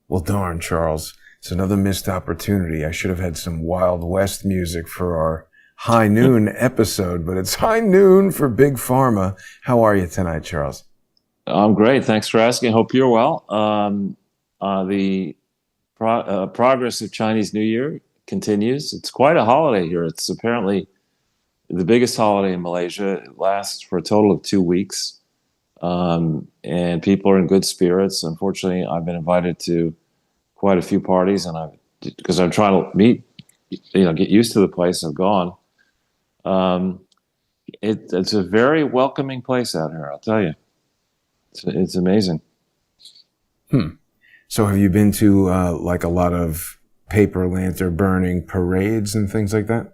Well, darn, Charles. It's another missed opportunity. I should have had some Wild West music for our high noon episode, but it's high noon for Big Pharma. How are you tonight, Charles? I'm great. Thanks for asking. Hope you're well. The progress of Chinese New Year continues. It's quite a holiday here. It's apparently the biggest holiday in Malaysia. It lasts for a total of 2 weeks, and people are in good spirits. Unfortunately, I've been invited to quite a few parties, and because I'm trying to get used to the place. I've gone. Um, it's a very welcoming place out here. I'll tell you. It's amazing. So have you been to like a lot of paper lantern burning parades and things like that?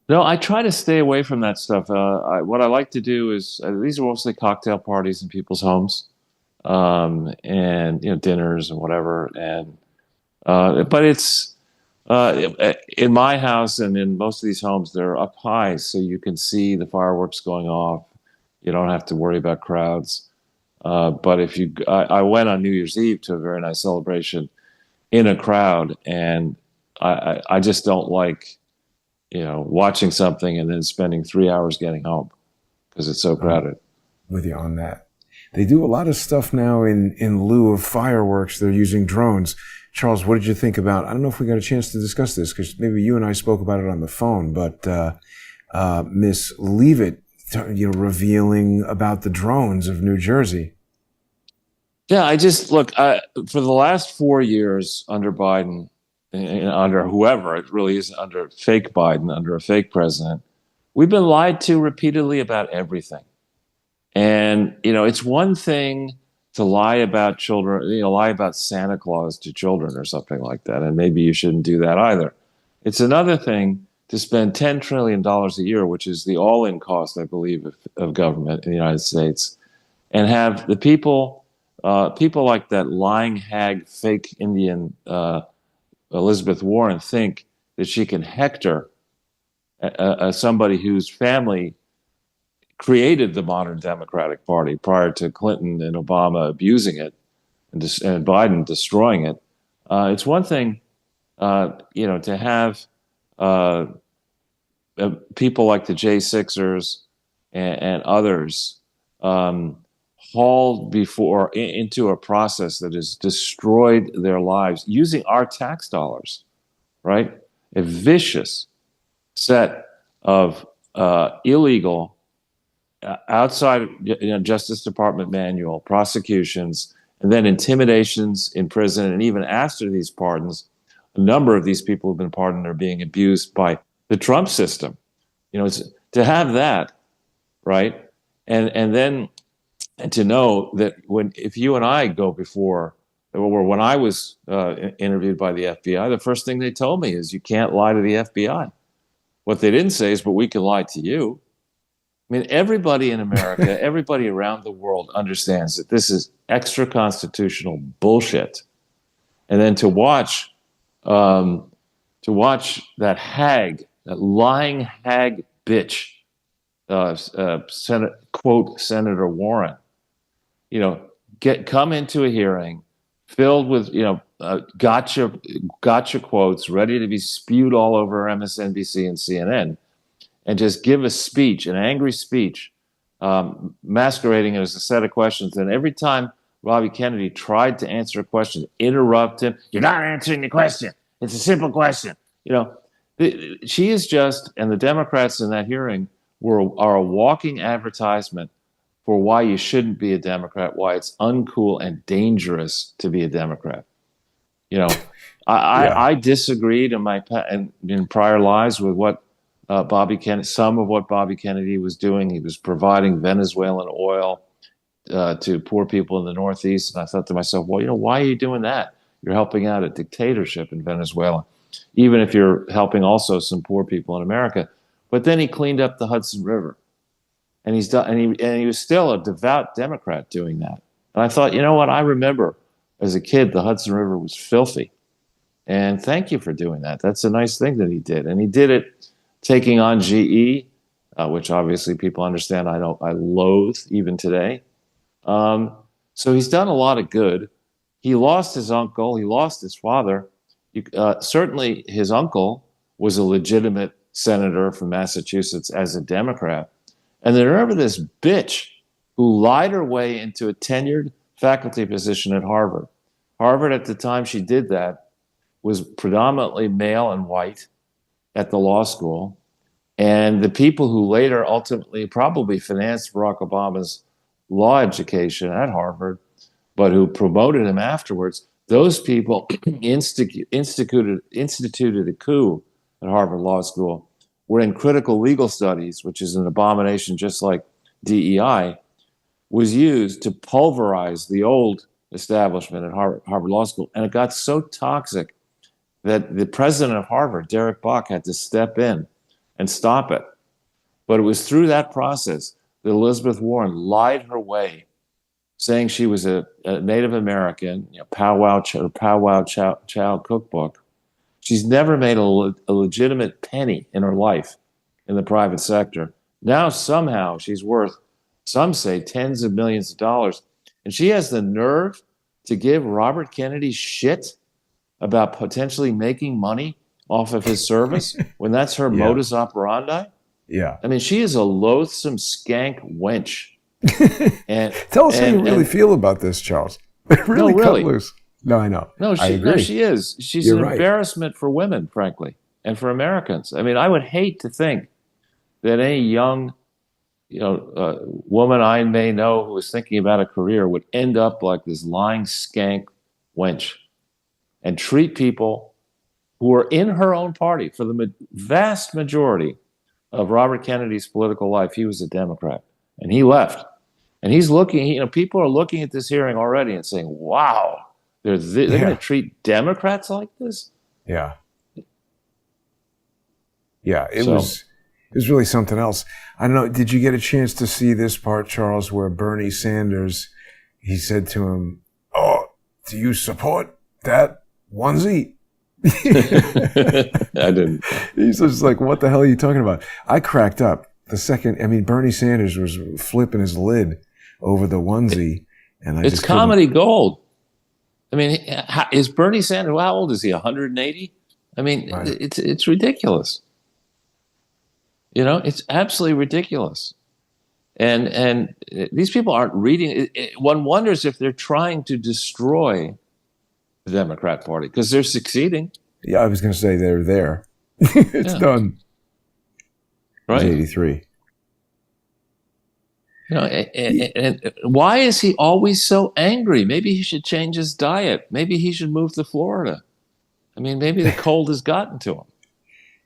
No, I try to stay away from that stuff. What I like to do is these are mostly cocktail parties in people's homes, and dinners and whatever. And but it's in my house and in most of these homes, they're up high, so you can see the fireworks going off. You don't have to worry about crowds. But I went on New Year's Eve to a very nice celebration in a crowd, and I just don't like, watching something and then spending 3 hours getting home because it's so crowded. With you on that. They do a lot of stuff now in lieu of fireworks. They're using drones. Charles, what did you think about, I don't know if we got a chance to discuss this because maybe you and I spoke about it on the phone, but Miss Leavitt, revealing about the drones of New Jersey. Yeah, I just look for the last 4 years under Biden, and under whoever, it really is under fake Biden, under a fake president, we've been lied to repeatedly about everything. And, it's one thing to lie about children, lie about Santa Claus to children or something like that. And maybe you shouldn't do that either. It's another thing to spend $10 trillion a year, which is the all-in cost, I believe, of government in the United States, and have the people like that lying hag, fake Indian Elizabeth Warren think that she can hector somebody whose family created the modern Democratic Party prior to Clinton and Obama abusing it and Biden destroying it. It's one thing, to have people like the J6ers and others hauled into a process that has destroyed their lives using our tax dollars, right? A vicious set of illegal, outside Justice Department manual prosecutions, and then intimidations in prison. And even after these pardons, a number of these people who've been pardoned are being abused by the Trump system. To have that, right? And then to know that if you and I go before, or when I was interviewed by the FBI, the first thing they told me is you can't lie to the FBI. What they didn't say is, but we can lie to you. I mean, everybody in America, everybody around the world understands that this is extra constitutional bullshit. And then to watch that hag, that lying hag bitch, quote Senator Warren, come into a hearing filled with gotcha quotes ready to be spewed all over MSNBC and CNN, and just give a speech, an angry speech, masquerading it as a set of questions. And every time Robbie Kennedy tried to answer a question, interrupt him. You're not answering the question. It's a simple question. She is just, and the Democrats in that hearing are a walking advertisement for why you shouldn't be a Democrat, why it's uncool and dangerous to be a Democrat. I disagreed in prior lives with what some of what Bobby Kennedy was doing. He was providing Venezuelan oil to poor people in the Northeast. And I thought to myself, well, why are you doing that? You're helping out a dictatorship in Venezuela, even if you're helping also some poor people in America. But then he cleaned up the Hudson River. And he was still a devout Democrat doing that. And I thought, what? I remember as a kid, the Hudson River was filthy. And thank you for doing that. That's a nice thing that he did. And he did it taking on GE, which obviously people understand I loathe even today. So he's done a lot of good. he lost his uncle, he lost his father. Certainly his uncle was a legitimate senator from Massachusetts as a Democrat. And then remember this bitch who lied her way into a tenured faculty position at Harvard. Harvard, at the time she did that, was predominantly male and white at the law school. And the people who later ultimately probably financed Barack Obama's law education at Harvard, but who promoted him afterwards, those people instituted a coup at Harvard Law School, were in critical legal studies, which is an abomination just like DEI, was used to pulverize the old establishment at Harvard Law School. And it got so toxic that the president of Harvard, Derek Bok, had to step in and stop it. But it was through that process that Elizabeth Warren lied her way, saying she was a Native American, powwow child cookbook. She's never made a legitimate penny in her life in the private sector. Now somehow she's worth, some say, tens of millions of dollars. And she has the nerve to give Robert Kennedy shit about potentially making money off of his service when that's her modus operandi. Yeah. I mean, she is a loathsome skank wench. And tell us how you really feel about this, Charles. Really cut loose. No, I know. No, she is. She's an embarrassment for women, frankly, and for Americans. I mean, I would hate to think that any young, woman I may know who is thinking about a career would end up like this lying skank wench and treat people who are in her own party. For the vast majority of Robert Kennedy's political life, he was a Democrat, and he left. And he's looking, people are looking at this hearing already and saying, wow, they're going to treat Democrats like this? Yeah. Yeah, it was really something else. I don't know, did you get a chance to see this part, Charles, where Bernie Sanders, he said to him, "Oh, do you support that onesie?" I didn't. He's just like, what the hell are you talking about? I cracked up the second. I mean, Bernie Sanders was flipping his lid over the onesie, and it's comedy gold. I mean, is Bernie Sanders? How old is he? 180? I mean, right. It's ridiculous. It's absolutely ridiculous. And these people aren't reading. One wonders if they're trying to destroy the Democrat Party because they're succeeding. Yeah, I was going to say they're there. It's done. Right. It's 83. And why is he always so angry? Maybe he should change his diet. Maybe he should move to Florida. I mean, maybe the cold has gotten to him.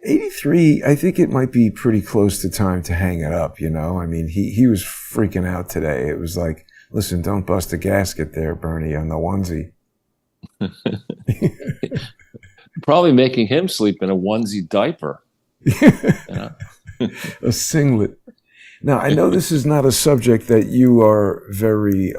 83, I think it might be pretty close to time to hang it up, I mean, he was freaking out today. It was like, listen, don't bust a gasket there, Bernie, on the onesie. Probably making him sleep in a onesie diaper. A singlet. Now, I know this is not a subject that you are very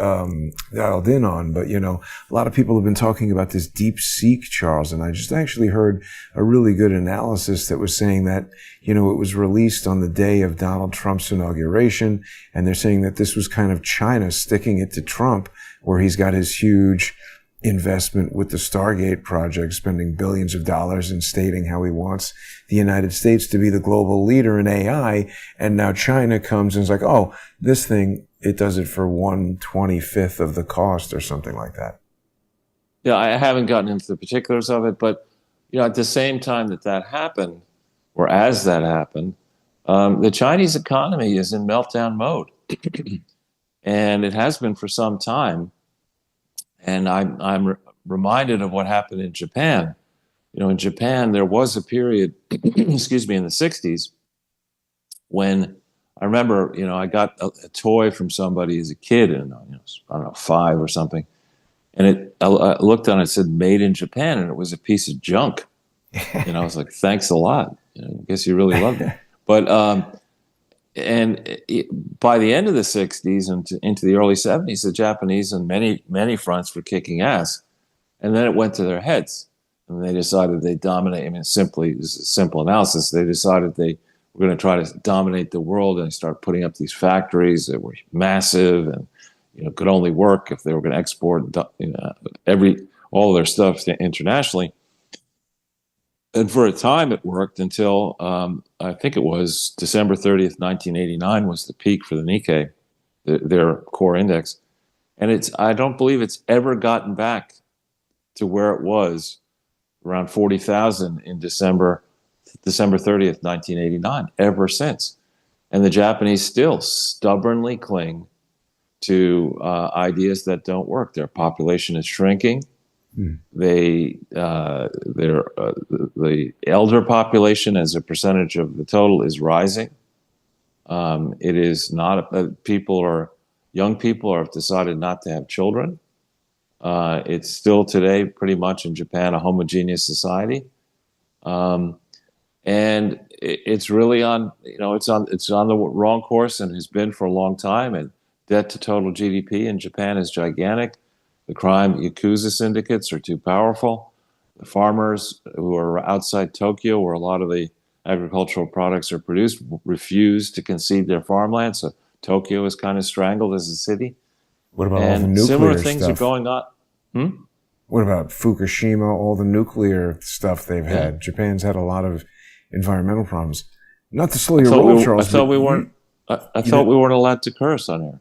dialed in on, but, a lot of people have been talking about this deep seek, Charles, and I just actually heard a really good analysis that was saying that, it was released on the day of Donald Trump's inauguration, and they're saying that this was kind of China sticking it to Trump, where he's got his huge investment with the Stargate project, spending billions of dollars and stating how he wants the United States to be the global leader in AI. And now China comes and is like, oh, this thing, it does it for 1/25 of the cost or something like that. Yeah, I haven't gotten into the particulars of it, but, at the same time that happened, or as that happened, the Chinese economy is in meltdown mode. And it has been for some time. And I'm reminded of what happened in Japan. In Japan, there was a period, excuse me, in the 60s when I remember, I got a toy from somebody as a kid, and I don't know, 5 or something. And I looked on it, it said made in Japan, and it was a piece of junk. And I was like, thanks a lot. I guess you really loved it. But, by the end of the 60s and into the early 70s, the Japanese on many fronts were kicking ass. And then it went to their heads. And they decided they'd dominate. I mean, this is a simple analysis. They decided they were going to try to dominate the world and start putting up these factories that were massive and, could only work if they were going to export all their stuff internationally. And for a time, it worked until I think it was December 30th, 1989 was the peak for the Nikkei, their core index. And I don't believe it's ever gotten back to where it was around 40,000 in December 30th, 1989, ever since. And the Japanese still stubbornly cling to ideas that don't work. Their population is shrinking. The elder population as a percentage of the total is rising. It is not young people have decided not to have children. It's still today pretty much in Japan a homogeneous society, and it's really it's on the wrong course and has been for a long time. And debt to total GDP in Japan is gigantic. The crime Yakuza syndicates are too powerful. The farmers who are outside Tokyo, where a lot of the agricultural products are produced, refuse to concede their farmland. So Tokyo is kind of strangled as a city. What about all the nuclear similar things stuff? are going on. What about Fukushima, all the nuclear stuff they've had? Japan's had a lot of environmental problems. Not to slow your roll, Charles. I thought we weren't allowed to curse on air.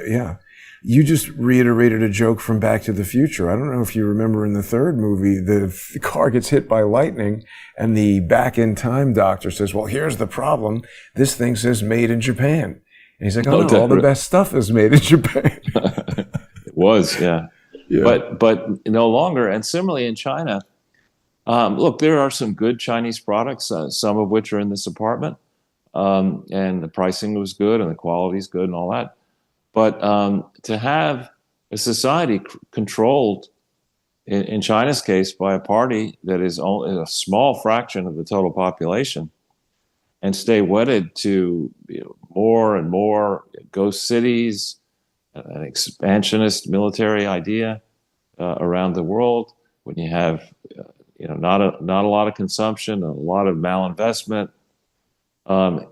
Yeah. You just reiterated a joke from Back to the Future. I don't know if you remember in the third movie, the car gets hit by lightning and the back in time doctor says, well, here's the problem. This thing says made in Japan. And he's like, oh, no, all the best stuff is made in Japan. It was, yeah. But no longer. And similarly in China, look, there are some good Chinese products, some of which are in this apartment. And the pricing was good and the quality is good and all that. But to have a society controlled, in China's case, by a party that is only a small fraction of the total population, and stay wedded to more and more ghost cities, an expansionist military idea around the world, when you have not a lot of consumption, a lot of malinvestment,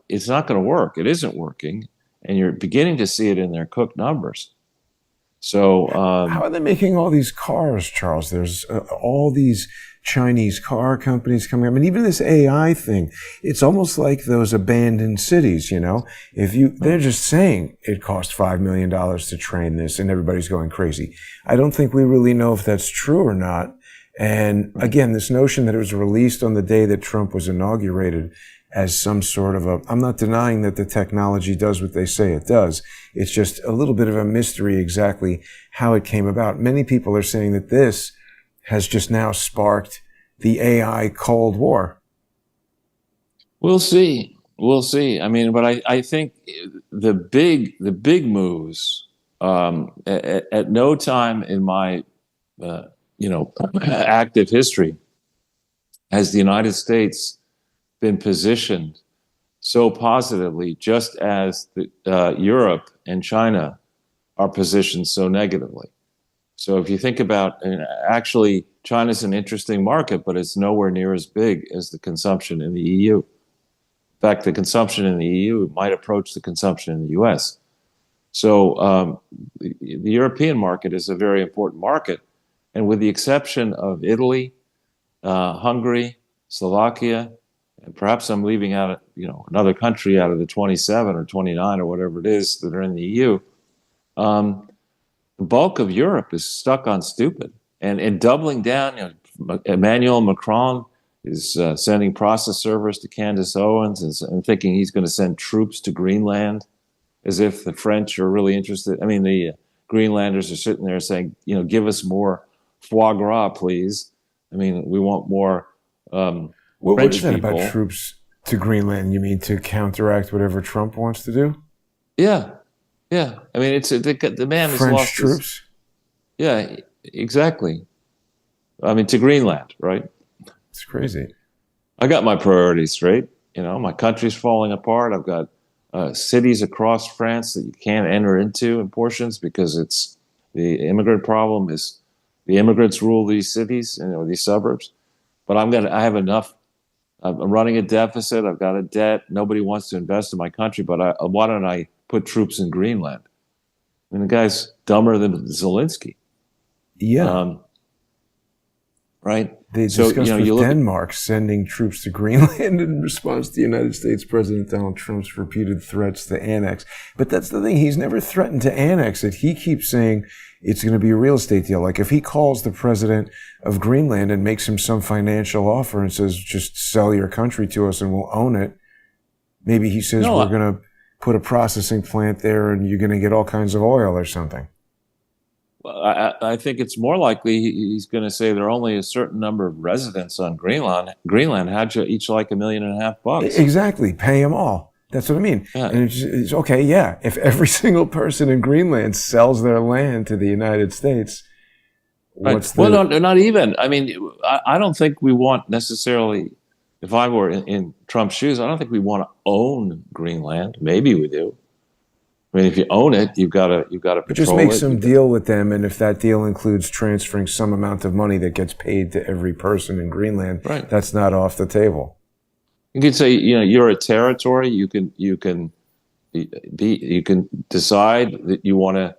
it's not going to work. It isn't working. And you're beginning to see it in their cooked numbers. So how are they making all these cars, Charles? There's all these Chinese car companies coming up, and even this AI thing. It's almost like those abandoned cities. They're just saying it cost $5 million to train this, and everybody's going crazy. I don't think we really know if that's true or not. And again, this notion that it was released on the day that Trump was inaugurated as some sort of I'm not denying that the technology does what they say it does. It's just a little bit of a mystery exactly how it came about. Many people are saying that this has just now sparked the AI Cold War. We'll see. I mean, but I think the big moves, at no time in my, active history has the United States been positioned so positively, just as Europe and China are positioned so negatively. So if you think about, actually, China's an interesting market, but it's nowhere near as big as the consumption in the EU. In fact, the consumption in the EU might approach the consumption in the US. So the European market is a very important market. And with the exception of Italy, Hungary, Slovakia, and perhaps I'm leaving out, another country out of the 27 or 29 or whatever it is that are in the EU. The bulk of Europe is stuck on stupid, and doubling down. Emmanuel Macron is sending process servers to Candace Owens and thinking he's going to send troops to Greenland, as if the French are really interested. I mean, the Greenlanders are sitting there saying, give us more foie gras, please. I mean, we want more. What is that about troops to Greenland? You mean to counteract whatever Trump wants to do? Yeah. I mean, it's the man has French lost troops. Yeah, exactly. I mean, to Greenland, right? It's crazy. I got my priorities straight. My country's falling apart. I've got cities across France that you can't enter into in portions because it's the immigrant problem is the immigrants rule these cities and these suburbs. But I have enough. I'm running a deficit. I've got a debt. Nobody wants to invest in my country. But why don't I put troops in Greenland? I mean, the guy's dumber than Zelensky. Yeah. Right? They So, discussed with you look at, Denmark sending troops to Greenland in response to the United States President Donald Trump's repeated threats to annex. But that's the thing. He's never threatened to annex it. He keeps saying it's going to be a real estate deal. Like if he calls the president of Greenland and makes him some financial offer and says, just sell your country to us and we'll own it. Maybe he says no, we're going to put a processing plant there and you're going to get all kinds of oil or something. I think it's more likely he's going to say there are only a certain number of residents on Greenland. How'd you each like $1.5 million? Exactly. Pay them all. That's what I mean. Yeah. And it's okay. Yeah. If every single person in Greenland sells their land to the United States, what's the... Well, no, not even. I mean, I don't think we want necessarily, if I were in Trump's shoes, I don't think we want to own Greenland. Maybe we do. I mean, if you own it, you've got to patrol it. Just make some deal with them, and if that deal includes transferring some amount of money that gets paid to every person in Greenland, right, that's not off the table. You can say, you're a territory. You can decide that you want to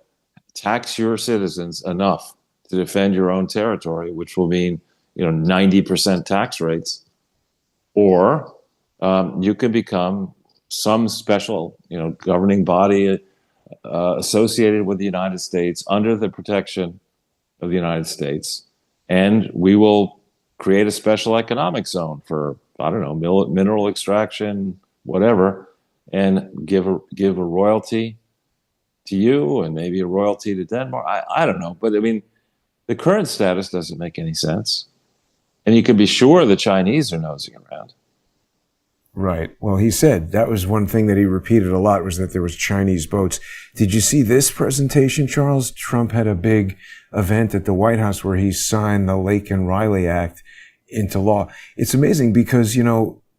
tax your citizens enough to defend your own territory, which will mean 90% tax rates, or you can become some special, governing body associated with the United States under the protection of the United States, and we will create a special economic zone for, I don't know, mineral extraction, whatever, and give a royalty to you and maybe a royalty to Denmark. I don't know, but I mean, the current status doesn't make any sense, and you can be sure the Chinese are nosing around. Right. Well, he said that was one thing that he repeated a lot, was that there was Chinese boats. Did you see this presentation, Charles? Trump had a big event at the White House where he signed the Lake and Riley Act into law. It's amazing because,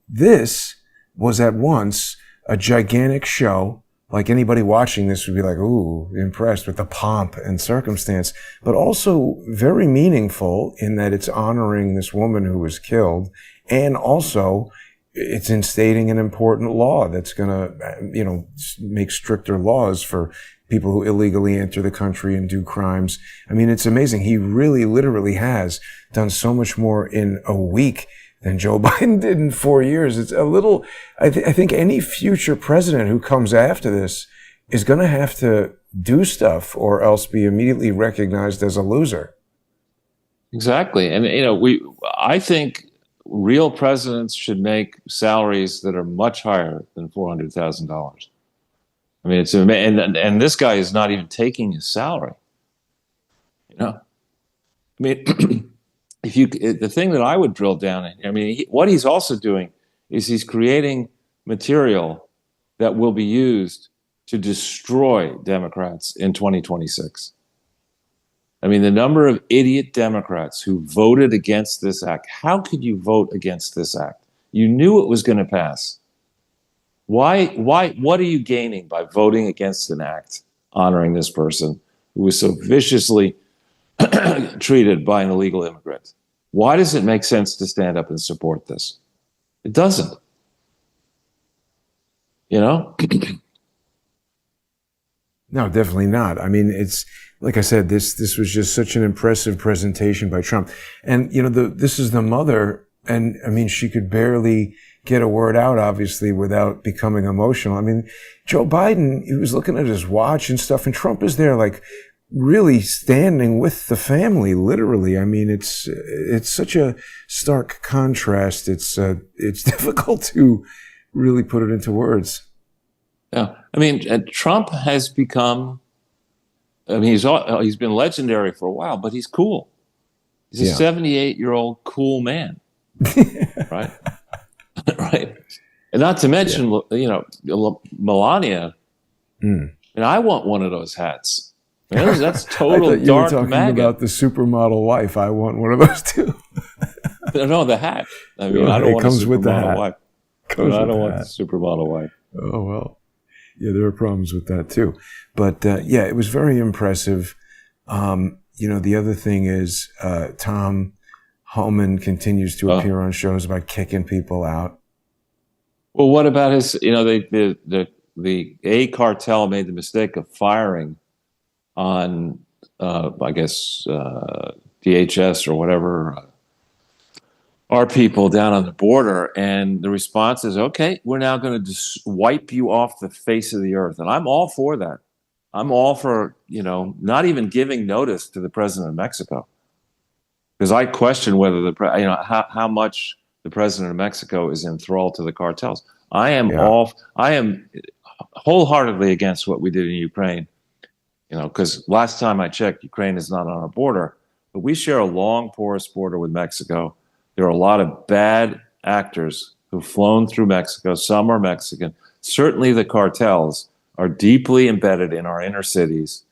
this was at once a gigantic show. Like anybody watching this would be like, ooh, impressed with the pomp and circumstance, but also very meaningful in that it's honoring this woman who was killed, and also it's instating an important law that's going to, make stricter laws for people who illegally enter the country and do crimes. I mean, it's amazing. He really literally has done so much more in a week than Joe Biden did in 4 years. It's a little, I think any future president who comes after this is going to have to do stuff or else be immediately recognized as a loser. Exactly. And, I think real presidents should make salaries that are much higher than $400,000. I mean, it's and this guy is not even taking his salary. I mean, the thing that I would drill down in, I mean, what he's also doing is he's creating material that will be used to destroy Democrats in 2026. I mean, the number of idiot Democrats who voted against this act. How could you vote against this act? You knew it was going to pass. Why, what are you gaining by voting against an act honoring this person who was so viciously treated by an illegal immigrant? Why does it make sense to stand up and support this? It doesn't. No, definitely not. I mean, it's, like I said, this was just such an impressive presentation by Trump. And, this is the mother, and I mean, she could barely get a word out, obviously, without becoming emotional. I mean, Joe Biden, he was looking at his watch and stuff, and Trump is there, like, really standing with the family, literally. I mean, it's such a stark contrast. It's difficult to really put it into words. Yeah. I mean, Trump has become, he's been legendary for a while, but he's cool. He's a 78-year-old cool man. Right? Right. And not to mention, Melania. And I want one of those hats. That's total dark maggot. You were talking about the supermodel wife. I want one of those too. No, the hat. I mean, I don't want a supermodel wife. I don't want the supermodel wife. Oh, well. Yeah, there are problems with that too. But it was very impressive. The other thing is Tom Homan continues to appear on shows about kicking people out. Well, what about his, the cartel made the mistake of firing on, I guess, DHS or whatever, our people down on the border. And the response is, okay, we're now going to just wipe you off the face of the earth. And I'm all for that. I'm all for, not even giving notice to the president of Mexico. Because I question whether how much the president of Mexico is enthralled to the cartels. I am wholeheartedly against what we did in Ukraine. Because last time I checked, Ukraine is not on our border, but we share a long, porous border with Mexico. There are a lot of bad actors who've flown through Mexico. Some are Mexican. Certainly the cartels are deeply embedded in our inner cities,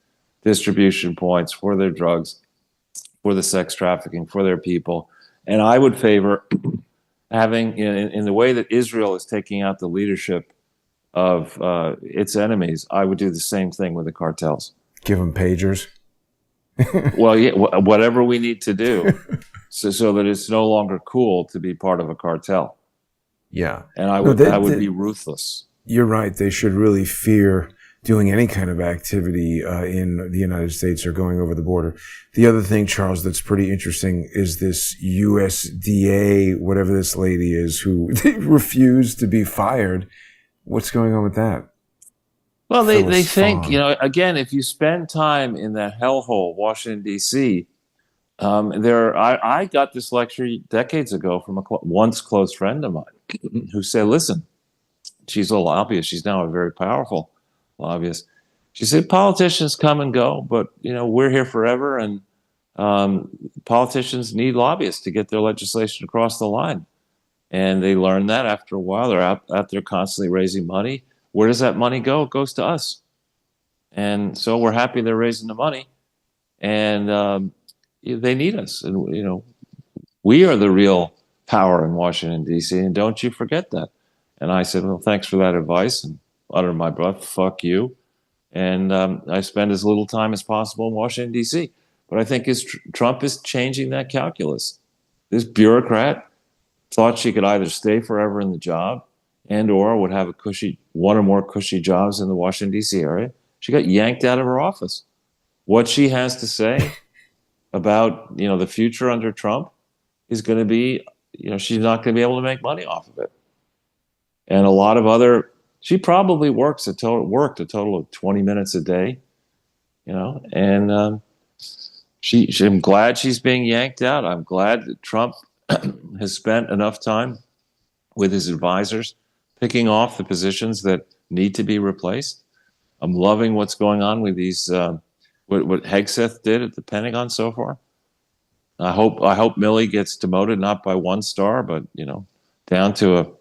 distribution points for their drugs, for the sex trafficking, for their people. And I would favor having, in the way that Israel is taking out the leadership of its enemies, I would do the same thing with the cartels. Give them pagers. Well, yeah, whatever we need to do, so that it's no longer cool to be part of a cartel. Yeah, and I would be ruthless. You're right. They should really fear doing any kind of activity in the United States or going over the border. The other thing, Charles, that's pretty interesting is this USDA, whatever this lady is, who refused to be fired. What's going on with that? Well, they think, again, if you spend time in that hellhole, Washington, D.C., I got this lecture decades ago from a once close friend of mine who said, listen, she's a lobbyist. She's now a very powerful lobbyist. She said, politicians come and go, but, we're here forever, and politicians need lobbyists to get their legislation across the line. And they learn that after a while. They're out there constantly raising money. Where does that money go? It goes to us. And so we're happy they're raising the money. And they need us. And, we are the real power in Washington, D.C., and don't you forget that. And I said, well, thanks for that advice. And uttered my breath, fuck you. And I spend as little time as possible in Washington, D.C. But I think Trump is changing that calculus. This bureaucrat thought she could either stay forever in the job and or would have one or more cushy jobs in the Washington, D.C. area. She got yanked out of her office. What she has to say about, the future under Trump is going to be, she's not going to be able to make money off of it. And a lot of she probably worked a total of 20 minutes a day, and I'm glad she's being yanked out. I'm glad that Trump has spent enough time with his advisors picking off the positions that need to be replaced. I'm loving what's going on with these, what Hegseth did at the Pentagon so far. I hope Milley gets demoted, not by 1 star, but, down to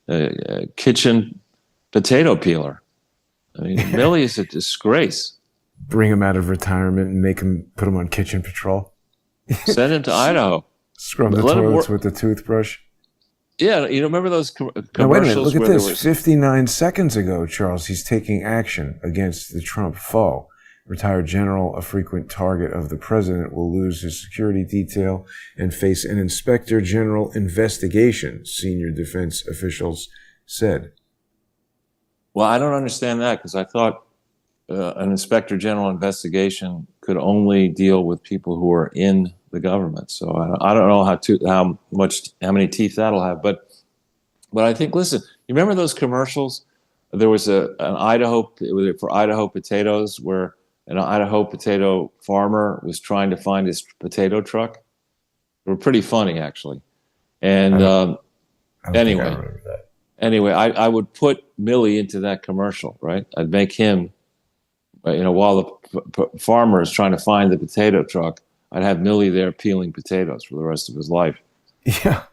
a kitchen potato peeler. I mean, Milley is a disgrace. Bring him out of retirement and put him on kitchen patrol. Send him to Idaho. Scrub the toilets with the toothbrush. Yeah, remember those commercials? Now, wait a minute, look at this. 59 seconds ago, Charles, he's taking action against the Trump foe. Retired general, a frequent target of the president, will lose his security detail and face an inspector general investigation, senior defense officials said. Well, I don't understand that, because I thought an inspector general investigation could only deal with people who are in the government. So I don't know how many teeth that'll have. But I think, listen, you remember those commercials? There was an Idaho for Idaho potatoes, where an Idaho potato farmer was trying to find his potato truck. They were pretty funny, actually. And anyway, I would put Milley into that commercial, right? I'd make him, while the farmer is trying to find the potato truck, I'd have Milley there peeling potatoes for the rest of his life. Yeah.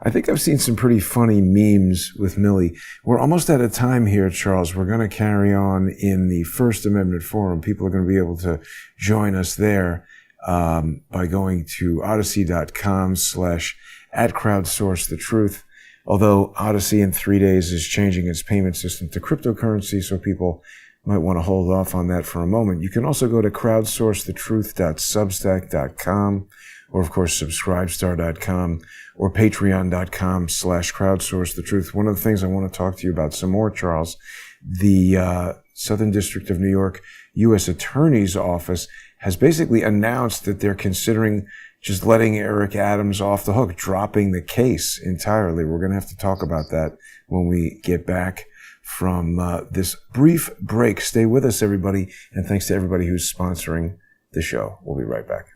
I think I've seen some pretty funny memes with Milley. We're almost out of time here, Charles. We're going to carry on in the First Amendment Forum. People are going to be able to join us there by going to odyssey.com/@crowdsourcethetruth. Although Odyssey in 3 days is changing its payment system to cryptocurrency, so people might want to hold off on that for a moment. You can also go to crowdsourcethetruth.substack.com, or of course subscribestar.com, or patreon.com/crowdsourcethetruth. One of the things I want to talk to you about some more, Charles, the Southern District of New York U.S. Attorney's Office has basically announced that they're considering just letting Eric Adams off the hook, dropping the case entirely. We're going to have to talk about that when we get back from this brief break. Stay with us, everybody, and thanks to everybody who's sponsoring the show. We'll be right back.